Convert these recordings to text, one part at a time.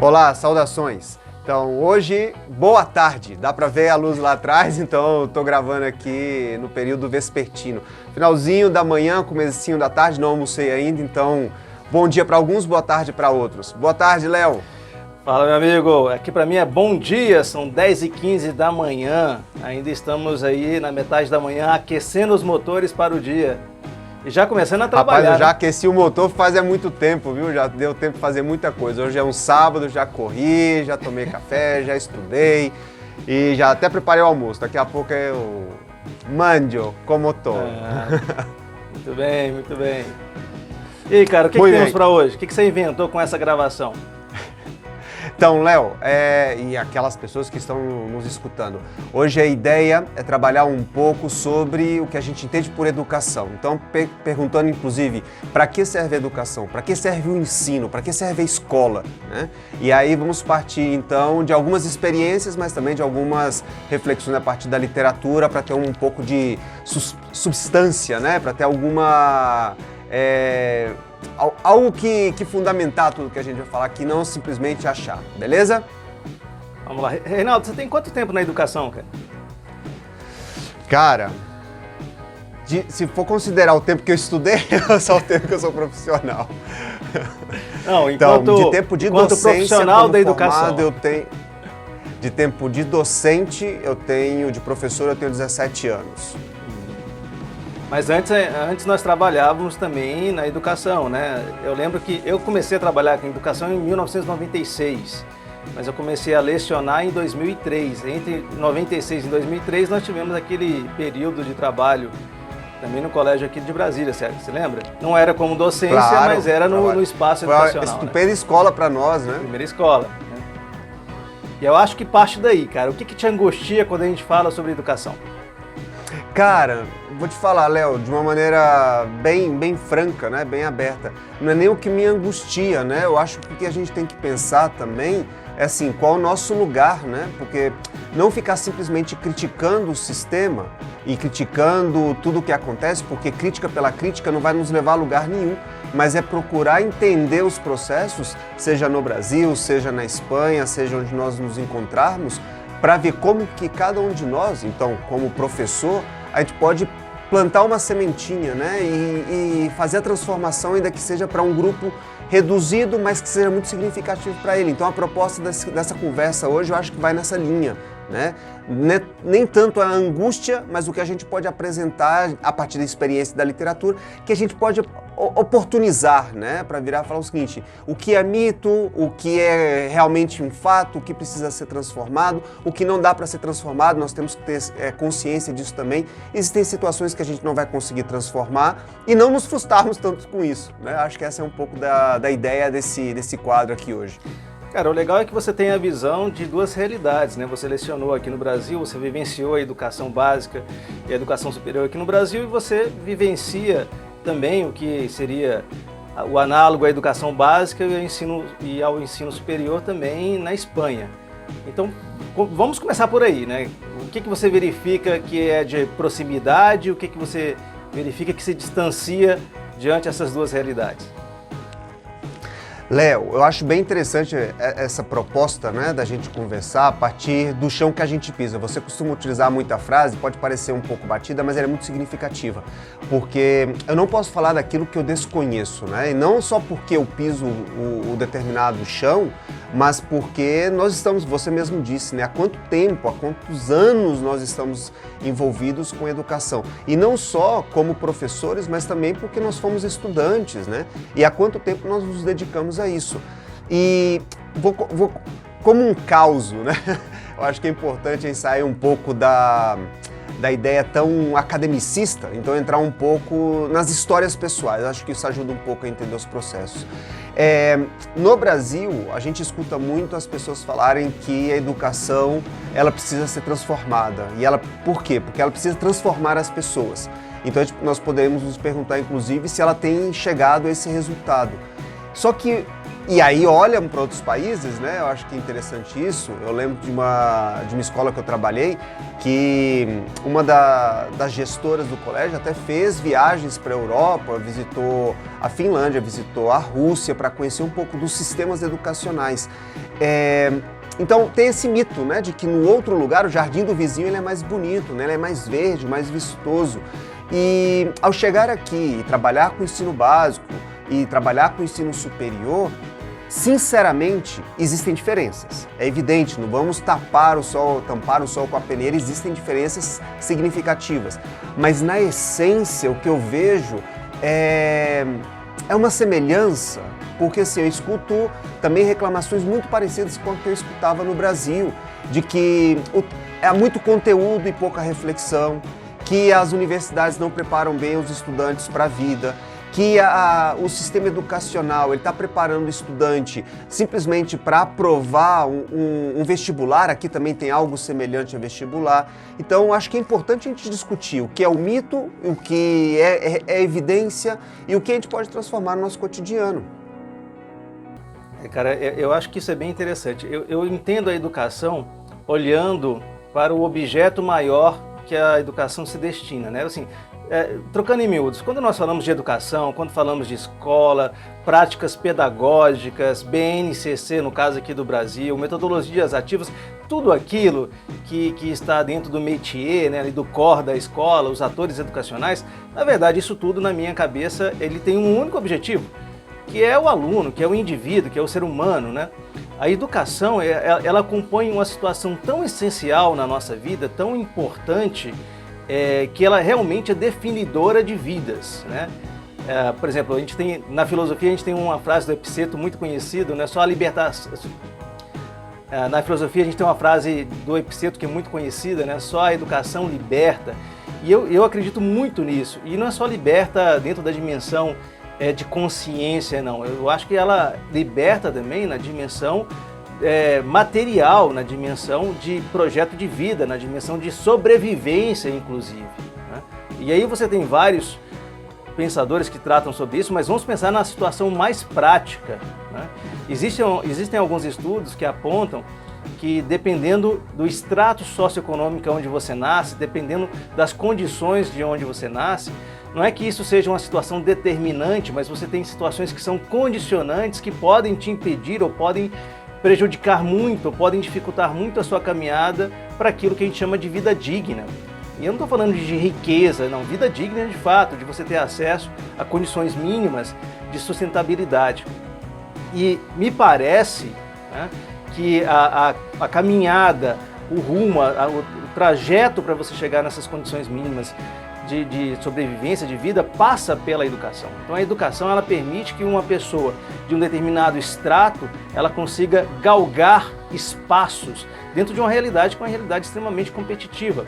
Olá, saudações. Então, hoje, boa tarde. Dá para ver a luz lá atrás, então eu tô gravando aqui no período vespertino. Finalzinho da manhã, comecinho da tarde, não almocei ainda, então bom dia para alguns, boa tarde para outros. Boa tarde, Léo. Fala, meu amigo. Aqui para mim é bom dia, são 10h15 da manhã. Ainda estamos aí na metade da manhã aquecendo os motores para o dia. E já começando a trabalhar. Rapaz, eu já aqueci o motor fazia muito tempo, viu? Já deu tempo de fazer muita coisa. Hoje é um sábado, já corri, já tomei café, já estudei e já até preparei o almoço. Daqui a pouco eu mangio com o motor. Muito bem, muito bem. E aí, cara, o que temos para hoje? O que você inventou com essa gravação? Então, Léo, e aquelas pessoas que estão nos escutando, hoje a ideia é trabalhar um pouco sobre o que a gente entende por educação. Então, perguntando inclusive, para que serve a educação? Para que serve o ensino? Para que serve a escola? Né? E aí vamos partir então de algumas experiências, mas também de algumas reflexões a partir da literatura para ter um pouco de substância, né? Para ter alguma... algo que fundamentar tudo que a gente vai falar aqui, não simplesmente achar, beleza? Vamos lá. Reinaldo, você tem quanto tempo na educação, cara? Cara, se for considerar o tempo que eu estudei, é só o tempo que eu sou profissional. Não, então, de tempo de docência profissional da educação. Eu tenho, de tempo de docente, de professor, eu tenho 17 anos. Mas antes nós trabalhávamos também na educação, né? Eu lembro que eu comecei a trabalhar com educação em 1996, mas eu comecei a lecionar em 2003. Entre 96 e 2003 nós tivemos aquele período de trabalho também no colégio aqui de Brasília, certo? Você lembra? Não era como docência, claro, mas era no espaço educacional. Foi uma estupenda escola para nós, né? Primeira escola. Né? E eu acho que parte daí, cara. O que te angustia quando a gente fala sobre educação? Cara, vou te falar, Léo, de uma maneira bem franca, né, bem aberta. Não é nem o que me angustia, né? Eu acho que o que a gente tem que pensar também é assim, qual é o nosso lugar, né? Porque não ficar simplesmente criticando o sistema e criticando tudo o que acontece, porque crítica pela crítica não vai nos levar a lugar nenhum, mas é procurar entender os processos, seja no Brasil, seja na Espanha, seja onde nós nos encontrarmos, para ver como que cada um de nós, então, como professor, a gente pode plantar uma sementinha, né? E fazer a transformação, ainda que seja para um grupo reduzido, mas que seja muito significativo para ele. Então a proposta dessa conversa hoje eu acho que vai nessa linha, né? Nem tanto a angústia, mas o que a gente pode apresentar a partir da experiência da literatura, que a gente pode oportunizar, né? Para virar e falar o seguinte, o que é mito, o que é realmente um fato, o que precisa ser transformado, o que não dá para ser transformado, nós temos que ter consciência disso também. Existem situações que a gente não vai conseguir transformar e não nos frustrarmos tanto com isso, né? Acho que essa é um pouco da ideia desse quadro aqui hoje. Cara, o legal é que você tem a visão de duas realidades, né? Você lecionou aqui no Brasil, você vivenciou a educação básica e a educação superior aqui no Brasil e você vivencia também o que seria o análogo à educação básica e ao ensino superior também na Espanha. Então, vamos começar por aí, né? O que você verifica que é de proximidade, o que você verifica que se distancia diante dessas duas realidades? Léo, eu acho bem interessante essa proposta, né, da gente conversar a partir do chão que a gente pisa. Você costuma utilizar muita frase, pode parecer um pouco batida, mas ela é muito significativa, porque eu não posso falar daquilo que eu desconheço, né, e não só porque eu piso o determinado chão, mas porque nós estamos, você mesmo disse, né, há quanto tempo, há quantos anos nós estamos envolvidos com educação. E não só como professores, mas também porque nós fomos estudantes, né, e há quanto tempo nós nos dedicamos a isso. E vou como um causo, né? Eu acho que é importante sair um pouco da ideia tão academicista, então entrar um pouco nas histórias pessoais. Eu acho que isso ajuda um pouco a entender os processos. No Brasil, a gente escuta muito as pessoas falarem que a educação ela precisa ser transformada. Por quê? Porque ela precisa transformar as pessoas. Então nós podemos nos perguntar, inclusive, se ela tem chegado a esse resultado. Só que E aí olham para outros países, né? Eu acho que é interessante isso. Eu lembro de uma escola que eu trabalhei que uma das gestoras do colégio até fez viagens para a Europa, visitou a Finlândia, visitou a Rússia para conhecer um pouco dos sistemas educacionais. Então tem esse mito, né, de que no outro lugar o jardim do vizinho ele é mais bonito, né, ele é mais verde, mais vistoso. E ao chegar aqui e trabalhar com o ensino básico e trabalhar com o ensino superior, sinceramente, existem diferenças. É evidente, não vamos tampar o sol com a peneira, existem diferenças significativas. Mas na essência, o que eu vejo é uma semelhança, porque assim, eu escuto também reclamações muito parecidas com o que eu escutava no Brasil, de que há muito conteúdo e pouca reflexão, que as universidades não preparam bem os estudantes para a vida, que o sistema educacional está preparando o estudante simplesmente para aprovar um vestibular. Aqui também tem algo semelhante a vestibular. Então, acho que é importante a gente discutir o que é o mito, o que é evidência e o que a gente pode transformar no nosso cotidiano. Cara, eu acho que isso é bem interessante. Eu entendo a educação olhando para o objeto maior que a educação se destina, né? Assim, trocando em miúdos, quando nós falamos de educação, quando falamos de escola, práticas pedagógicas, BNCC, no caso aqui do Brasil, metodologias ativas, tudo aquilo que está dentro do métier, né, do core da escola, os atores educacionais, na verdade isso tudo na minha cabeça, ele tem um único objetivo, que é o aluno, que é o indivíduo, que é o ser humano, né? A educação, ela compõe uma situação tão essencial na nossa vida, tão importante, que ela realmente é definidora de vidas, né? Por exemplo, na filosofia a gente tem uma frase do Epicteto muito conhecida, né? Só a libertação. Na filosofia a gente tem uma frase do Epicteto que é muito conhecida, né? Só a educação liberta. E eu acredito muito nisso. E não é só liberta dentro da dimensão de consciência, não. Eu acho que ela liberta também na dimensão material, na dimensão de projeto de vida, na dimensão de sobrevivência, inclusive, né? E aí você tem vários pensadores que tratam sobre isso, mas vamos pensar na situação mais prática, né? Existem alguns estudos que apontam que dependendo do extrato socioeconômico onde você nasce, dependendo das condições de onde você nasce, não é que isso seja uma situação determinante, mas você tem situações que são condicionantes, que podem te impedir ou podem prejudicar muito, ou podem dificultar muito a sua caminhada para aquilo que a gente chama de vida digna. E eu não estou falando de riqueza, não, vida digna de fato, de você ter acesso a condições mínimas de sustentabilidade. E me parece, né, que a caminhada, o rumo, o trajeto para você chegar nessas condições mínimas de sobrevivência, de vida, passa pela educação. Então a educação, ela permite que uma pessoa de um determinado extrato, ela consiga galgar espaços dentro de uma realidade que é uma realidade extremamente competitiva.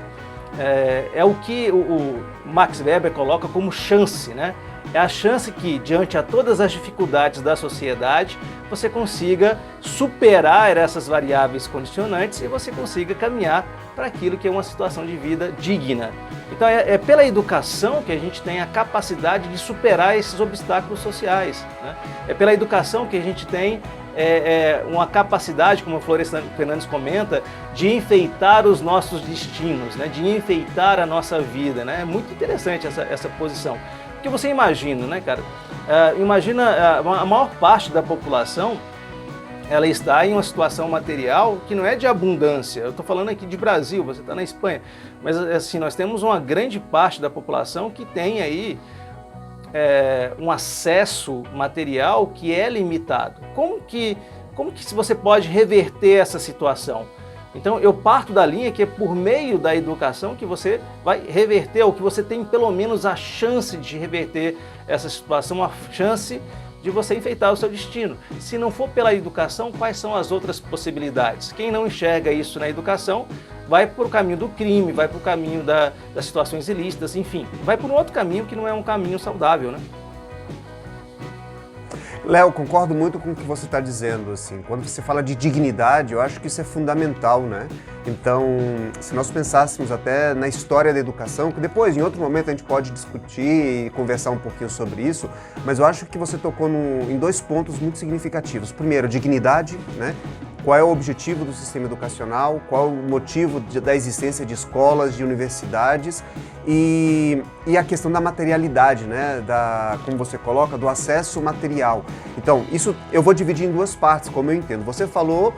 É o que o Max Weber coloca como chance, né? É a chance que, diante a todas as dificuldades da sociedade, você consiga superar essas variáveis condicionantes e você consiga caminhar para aquilo que é uma situação de vida digna. Então é pela educação que a gente tem a capacidade de superar esses obstáculos sociais, né? É pela educação que a gente tem uma capacidade, como a Florestan Fernandes comenta, de enfeitar os nossos destinos, né? De enfeitar a nossa vida, né? É muito interessante essa posição. Porque você imagina, né, cara? Imagina a maior parte da população, ela está em uma situação material que não é de abundância. Eu estou falando aqui de Brasil, você está na Espanha. Mas assim, nós temos uma grande parte da população que tem aí um acesso material que é limitado. Como que você pode reverter essa situação? Então eu parto da linha que é por meio da educação que você vai reverter, ou que você tem pelo menos a chance de reverter essa situação, a chance de você enfeitar o seu destino. Se não for pela educação, quais são as outras possibilidades? Quem não enxerga isso na educação vai para o caminho do crime, vai para o caminho das situações ilícitas, enfim, vai por um outro caminho que não é um caminho saudável, né? Léo, concordo muito com o que você está dizendo, assim, quando você fala de dignidade, eu acho que isso é fundamental, né? Então, se nós pensássemos até na história da educação, que depois, em outro momento, a gente pode discutir e conversar um pouquinho sobre isso, mas eu acho que você tocou em dois pontos muito significativos. Primeiro, dignidade, né? Qual é o objetivo do sistema educacional, qual é o motivo da existência de escolas, de universidades e a questão da materialidade, né? Como você coloca, do acesso material. Então, isso eu vou dividir em duas partes, como eu entendo. Você falou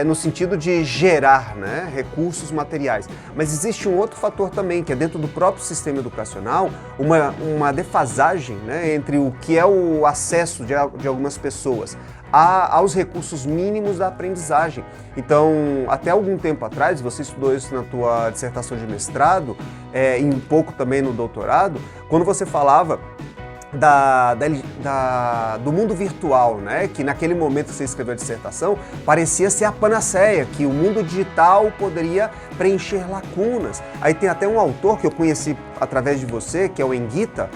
no sentido de gerar, né, recursos materiais, mas existe um outro fator também, que é dentro do próprio sistema educacional, uma defasagem, né, entre o que é o acesso de algumas pessoas aos recursos mínimos da aprendizagem. Então, até algum tempo atrás, você estudou isso na tua dissertação de mestrado, e um pouco também no doutorado, quando você falava do mundo virtual, né? Que naquele momento que você escreveu a dissertação, parecia ser a panaceia, que o mundo digital poderia preencher lacunas. Aí tem até um autor que eu conheci através de você, que é o Enguita,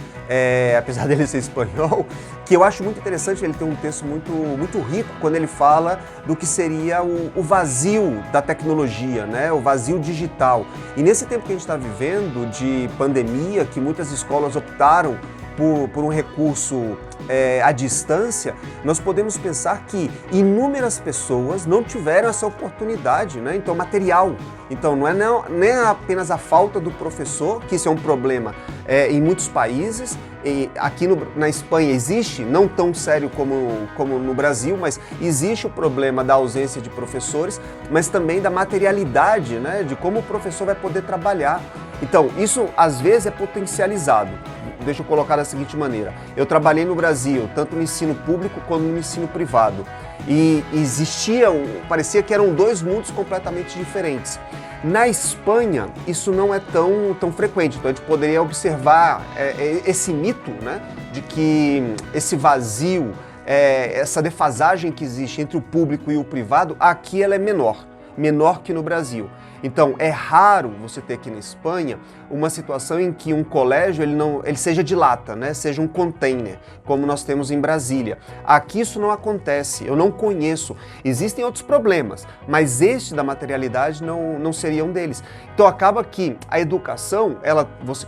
apesar dele ser espanhol, que eu acho muito interessante. Ele tem um texto muito rico quando ele fala do que seria o vazio da tecnologia, né? O vazio digital. E nesse tempo que a gente está vivendo de pandemia, que muitas escolas optaram por um recurso à distância, nós podemos pensar que inúmeras pessoas não tiveram essa oportunidade, né? Então, material. Então, não é nem apenas a falta do professor, que isso é um problema em muitos países. E aqui na Espanha existe, não tão sério como no Brasil, mas existe o problema da ausência de professores, mas também da materialidade, né? De como o professor vai poder trabalhar. Então, isso às vezes é potencializado. Deixa eu colocar da seguinte maneira. Eu trabalhei no Brasil, tanto no ensino público quanto no ensino privado. E parecia que eram dois mundos completamente diferentes. Na Espanha, isso não é tão frequente. Então, a gente poderia observar esse mito, né, de que esse vazio, essa defasagem que existe entre o público e o privado, aqui ela é menor que no Brasil. Então, é raro você ter aqui na Espanha uma situação em que um colégio ele seja de lata, né? Seja um container, como nós temos em Brasília. Aqui isso não acontece, eu não conheço. Existem outros problemas, mas este da materialidade não seria um deles. Então, acaba que a educação,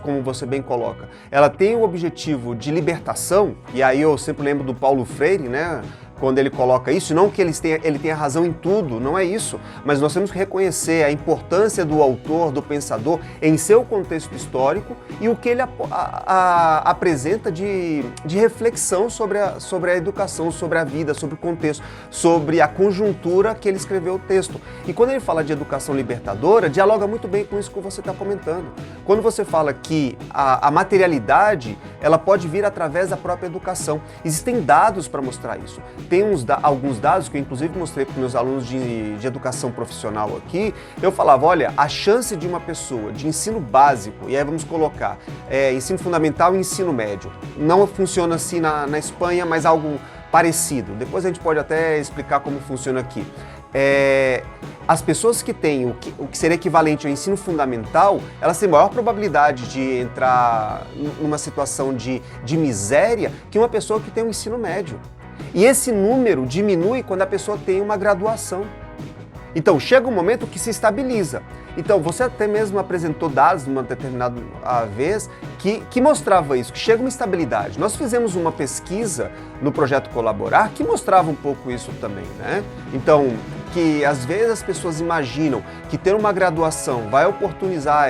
como você bem coloca, ela tem o objetivo de libertação, e aí eu sempre lembro do Paulo Freire, né? Quando ele coloca isso, não que ele tenha razão em tudo, não é isso, mas nós temos que reconhecer a importância do autor, do pensador, em seu contexto histórico e o que ele apresenta de reflexão sobre a educação, sobre a vida, sobre o contexto, sobre a conjuntura que ele escreveu o texto. E quando ele fala de educação libertadora, dialoga muito bem com isso que você está comentando. Quando você fala que a materialidade, ela pode vir através da própria educação. Existem dados para mostrar isso. Tem alguns dados que eu inclusive mostrei para os meus alunos de educação profissional aqui. Eu falava, olha, a chance de uma pessoa de ensino básico, e aí vamos colocar ensino fundamental e ensino médio, não funciona assim na Espanha, mas algo parecido. Depois a gente pode até explicar como funciona aqui. As pessoas que têm o que seria equivalente ao ensino fundamental, elas têm maior probabilidade de entrar numa situação de miséria que uma pessoa que tem um ensino médio. E esse número diminui quando a pessoa tem uma graduação. Então, chega um momento que se estabiliza. Então, você até mesmo apresentou dados numa determinada vez que mostrava isso, que chega uma estabilidade. Nós fizemos uma pesquisa no projeto Colaborar que mostrava um pouco isso também, né? Então, que às vezes as pessoas imaginam que ter uma graduação vai oportunizar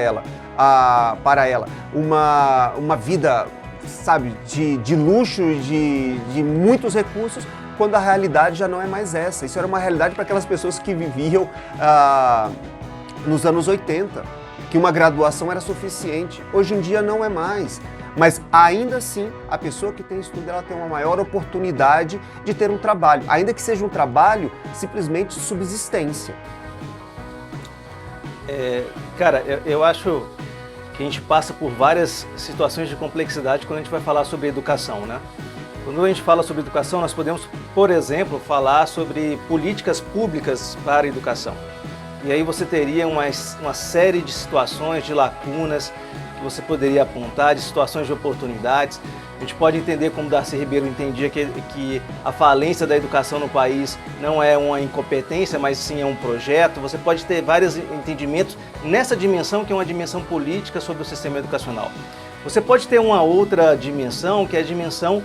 para ela uma vida, sabe, de luxo, de muitos recursos, quando a realidade já não é mais essa. Isso era uma realidade para aquelas pessoas que viviam nos anos 80, que uma graduação era suficiente. Hoje em dia não é mais. Mas ainda assim, a pessoa que tem estudo, ela tem uma maior oportunidade de ter um trabalho, ainda que seja um trabalho simplesmente de subsistência. Cara, eu acho que a gente passa por várias situações de complexidade quando a gente vai falar sobre educação, né? Quando a gente fala sobre educação, nós podemos, por exemplo, falar sobre políticas públicas para a educação. E aí você teria uma série de situações, de lacunas, que você poderia apontar, de situações de oportunidades. A gente pode entender como Darcy Ribeiro entendia que a falência da educação no país não é uma incompetência, mas sim é um projeto. Você pode ter vários entendimentos nessa dimensão, que é uma dimensão política sobre o sistema educacional. Você pode ter uma outra dimensão, que é a dimensão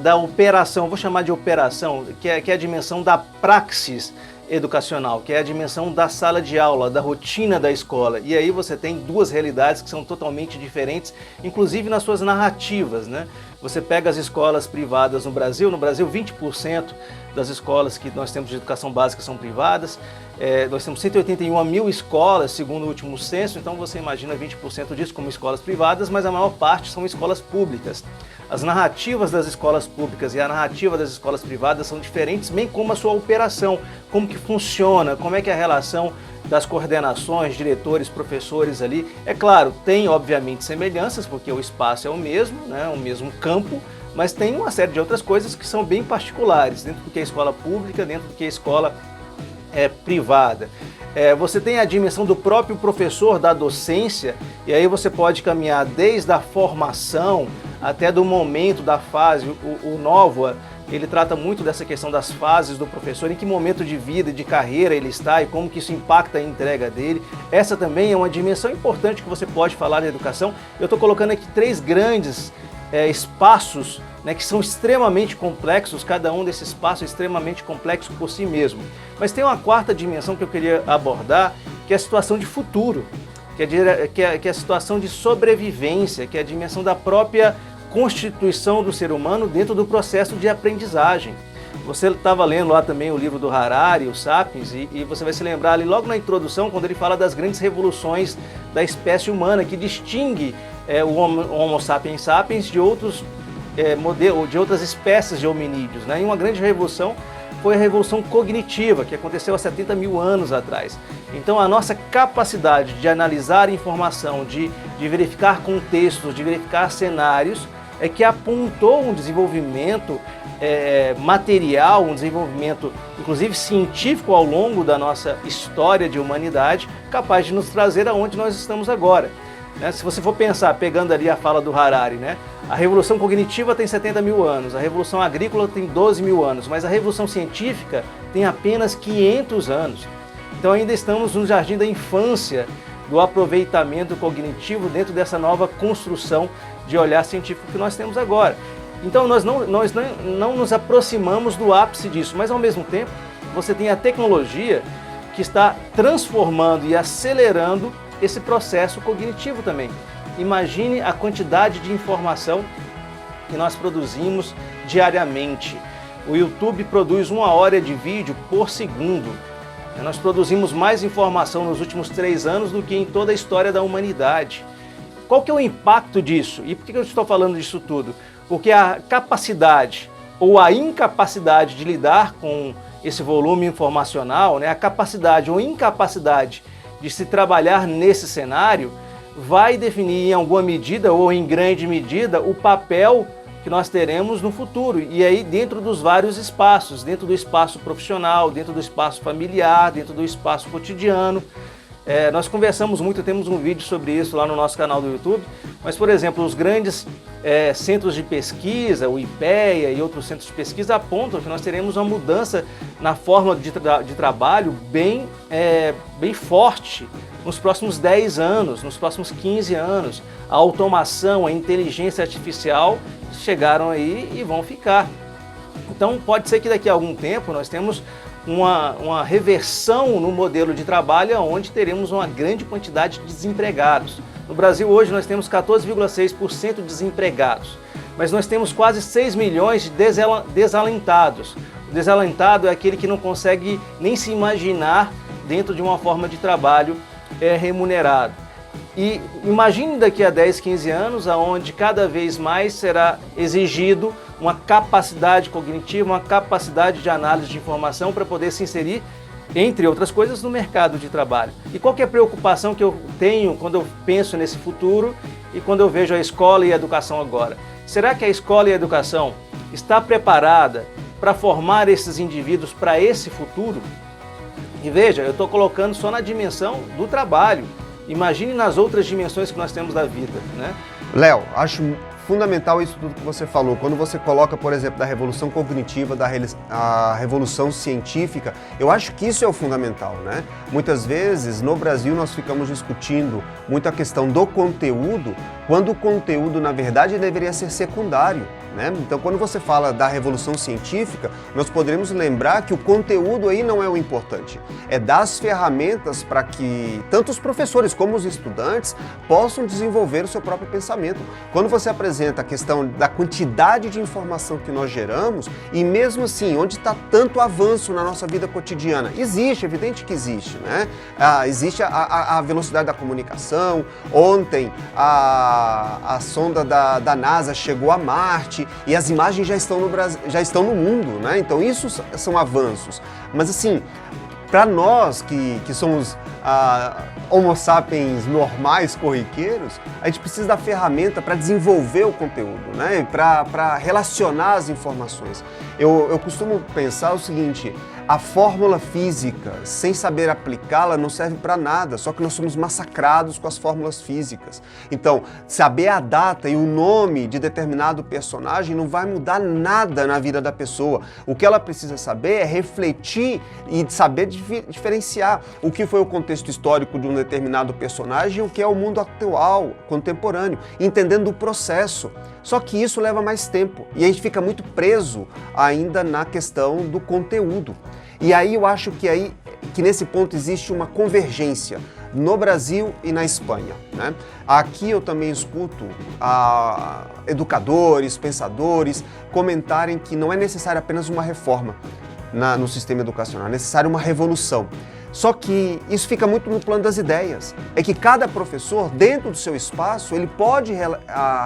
da operação, vou chamar de operação, que é a dimensão da praxis educacional, que é a dimensão da sala de aula, da rotina da escola. E aí você tem duas realidades que são totalmente diferentes, inclusive nas suas narrativas, né? Você pega as escolas privadas no Brasil 20% das escolas que nós temos de educação básica são privadas, nós temos 181 mil escolas, segundo o último censo, então você imagina 20% disso como escolas privadas, mas a maior parte são escolas públicas. As narrativas das escolas públicas e a narrativa das escolas privadas são diferentes, bem como a sua operação, como que funciona, como é que é a relação das coordenações, diretores, professores ali. É claro, tem obviamente semelhanças, porque o espaço é o mesmo, né, o mesmo campo, mas tem uma série de outras coisas que são bem particulares, dentro do que é escola pública, dentro do que é escola privada. Você tem a dimensão do próprio professor, da docência, e aí você pode caminhar desde a formação até do momento da fase. O Novoa, ele trata muito dessa questão das fases do professor, em que momento de vida e de carreira ele está e como que isso impacta a entrega dele. Essa também é uma dimensão importante que você pode falar da educação. Eu estou colocando aqui 3 grandes espaços, né, que são extremamente complexos, cada um desses espaços é extremamente complexo por si mesmo. Mas tem uma quarta dimensão que eu queria abordar, que é a situação de futuro, que é a situação de sobrevivência, que é a dimensão da própria constituição do ser humano dentro do processo de aprendizagem. Você estava lendo lá também o livro do Harari, o Sapiens, e você vai se lembrar ali logo na introdução, quando ele fala das grandes revoluções da espécie humana, que distingue o Homo sapiens sapiens de outros de outras espécies de hominídeos, né? E uma grande revolução foi a revolução cognitiva, que aconteceu há 70 mil anos atrás. Então a nossa capacidade de analisar informação, de verificar contextos, de verificar cenários, é que apontou um desenvolvimento material, um desenvolvimento inclusive científico ao longo da nossa história de humanidade, capaz de nos trazer aonde nós estamos agora. Né? Se você for pensar, pegando ali a fala do Harari, né? A revolução cognitiva tem 70 mil anos, a revolução agrícola tem 12 mil anos, mas a revolução científica tem apenas 500 anos. Então ainda estamos no jardim da infância do aproveitamento cognitivo dentro dessa nova construção de olhar científico que nós temos agora. Então nós não nos aproximamos do ápice disso, mas ao mesmo tempo você tem a tecnologia que está transformando e acelerando esse processo cognitivo também. Imagine a quantidade de informação que nós produzimos diariamente. O YouTube produz 1 hora de vídeo por segundo. Nós produzimos mais informação nos últimos 3 anos do que em toda a história da humanidade. Qual que é o impacto disso? E por que eu estou falando disso tudo? Porque a capacidade ou a incapacidade de lidar com esse volume informacional, né, a capacidade ou incapacidade de se trabalhar nesse cenário, vai definir em alguma medida ou em grande medida o papel que nós teremos no futuro. E aí dentro dos vários espaços, dentro do espaço profissional, dentro do espaço familiar, dentro do espaço cotidiano. Nós conversamos muito, temos um vídeo sobre isso lá no nosso canal do YouTube, mas, por exemplo, os grandes centros de pesquisa, o IPEA e outros centros de pesquisa apontam que nós teremos uma mudança na forma de trabalho bem forte nos próximos 10 anos, nos próximos 15 anos. A automação, a inteligência artificial chegaram aí e vão ficar. Então pode ser que daqui a algum tempo nós temos uma reversão no modelo de trabalho onde teremos uma grande quantidade de desempregados. No Brasil hoje nós temos 14,6% de desempregados, mas nós temos quase 6 milhões de desalentados. O desalentado é aquele que não consegue nem se imaginar dentro de uma forma de trabalho remunerado. E imagine daqui a 10, 15 anos, onde cada vez mais será exigido uma capacidade cognitiva, uma capacidade de análise de informação para poder se inserir, entre outras coisas, no mercado de trabalho. E qual que é a preocupação que eu tenho quando eu penso nesse futuro e quando eu vejo a escola e a educação agora? Será que a escola e a educação está preparada para formar esses indivíduos para esse futuro? E veja, eu estou colocando só na dimensão do trabalho. imagine nas outras dimensões que nós temos da vida, né? Léo, acho fundamental isso tudo que você falou. Quando você coloca, por exemplo, da revolução cognitiva, a revolução científica, eu acho que isso é o fundamental, né? Muitas vezes, no Brasil, nós ficamos discutindo muito a questão do conteúdo, quando o conteúdo, na verdade, deveria ser secundário, né? Então, quando você fala da revolução científica, nós poderíamos lembrar que o conteúdo aí não é o importante. É dar as ferramentas para que tanto os professores como os estudantes possam desenvolver o seu próprio pensamento. Quando você apresenta a questão da quantidade de informação que nós geramos, e mesmo assim, onde está tanto avanço na nossa vida cotidiana? Existe, é evidente que existe, né? Existe a velocidade da comunicação. Ontem, a sonda da NASA chegou a Marte, e as imagens já estão no Brasil, já estão no mundo, né? Então isso são avanços. Mas assim, para nós que somos homo sapiens normais, corriqueiros, a gente precisa da ferramenta para desenvolver o conteúdo, né? Para relacionar as informações. Eu costumo pensar o seguinte: a fórmula física, sem saber aplicá-la, não serve para nada, só que nós somos massacrados com as fórmulas físicas. Então, saber a data e o nome de determinado personagem não vai mudar nada na vida da pessoa. O que ela precisa saber é refletir e saber diferenciar o que foi o contexto histórico de um determinado personagem e o que é o mundo atual, contemporâneo, entendendo o processo. Só que isso leva mais tempo e a gente fica muito preso ainda na questão do conteúdo. E aí eu acho que nesse ponto existe uma convergência no Brasil e na Espanha, né? Aqui eu também escuto educadores, pensadores comentarem que não é necessária apenas uma reforma no sistema educacional, é necessária uma revolução. Só que isso fica muito no plano das ideias. É que cada professor, dentro do seu espaço, ele pode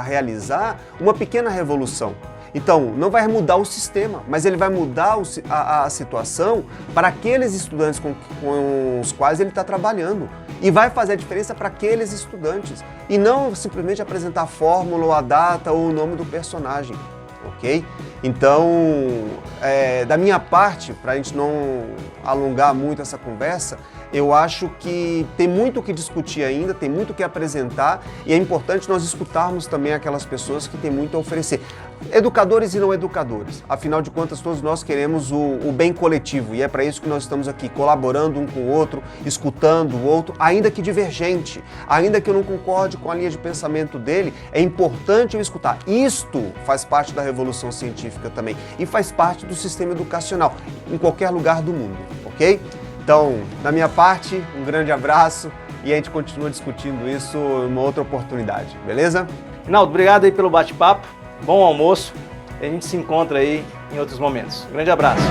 realizar uma pequena revolução. Então, não vai mudar o sistema, mas ele vai mudar a situação para aqueles estudantes com os quais ele está trabalhando. E vai fazer a diferença para aqueles estudantes. E não simplesmente apresentar a fórmula, ou a data, ou o nome do personagem. Ok? Então, da minha parte, para a gente não alongar muito essa conversa, eu acho que tem muito o que discutir ainda, tem muito o que apresentar e é importante nós escutarmos também aquelas pessoas que têm muito a oferecer. Educadores e não educadores, afinal de contas todos nós queremos o bem coletivo e é para isso que nós estamos aqui, colaborando um com o outro, escutando o outro, ainda que divergente, ainda que eu não concorde com a linha de pensamento dele, é importante eu escutar. Isto faz parte da revolução científica também e faz parte do sistema educacional em qualquer lugar do mundo, ok? Então, da minha parte, um grande abraço e a gente continua discutindo isso em uma outra oportunidade, beleza? Rinaldo, obrigado aí pelo bate-papo, bom almoço, e a gente se encontra aí em outros momentos. Um grande abraço.